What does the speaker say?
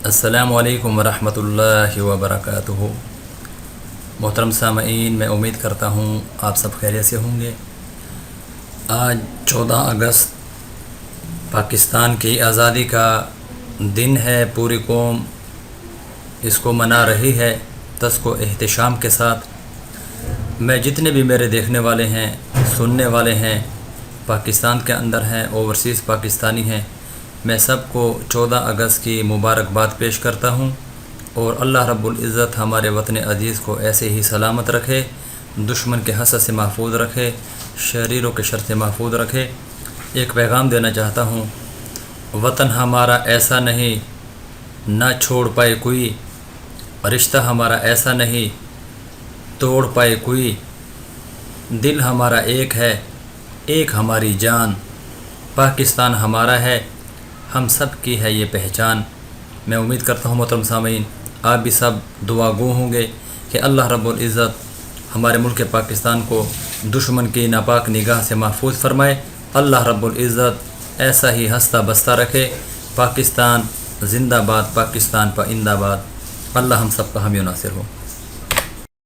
السلام علیکم ورحمۃ اللہ وبرکاتہ۔ محترم سامعین، میں امید کرتا ہوں آپ سب خیریت سے ہوں گے۔ آج 14 اگست پاکستان کی آزادی کا دن ہے۔ پوری قوم اس کو منا رہی ہے تسک و احتشام کے ساتھ۔ میں جتنے بھی میرے دیکھنے والے ہیں، سننے والے ہیں، پاکستان کے اندر ہیں، اوورسیز پاکستانی ہیں، میں سب کو 14 اگست کی مبارکباد پیش کرتا ہوں، اور اللہ رب العزت ہمارے وطن عزیز کو ایسے ہی سلامت رکھے، دشمن کے حسد سے محفوظ رکھے، شریروں کے شر سے محفوظ رکھے۔ ایک پیغام دینا چاہتا ہوں، وطن ہمارا ایسا نہیں نہ چھوڑ پائے کوئی، رشتہ ہمارا ایسا نہیں توڑ پائے کوئی، دل ہمارا ایک ہے، ایک ہماری جان، پاکستان ہمارا ہے، ہم سب کی ہے یہ پہچان۔ میں امید کرتا ہوں محترم سامعین، آپ بھی سب دعا گو ہوں گے کہ اللہ رب العزت ہمارے ملک پاکستان کو دشمن کی ناپاک نگاہ سے محفوظ فرمائے۔ اللہ رب العزت ایسا ہی ہنستا بستا رکھے۔ پاکستان زندہ باد، پاکستان پائندہ باد۔ اللہ ہم سب کا حامی و ناصر ہو۔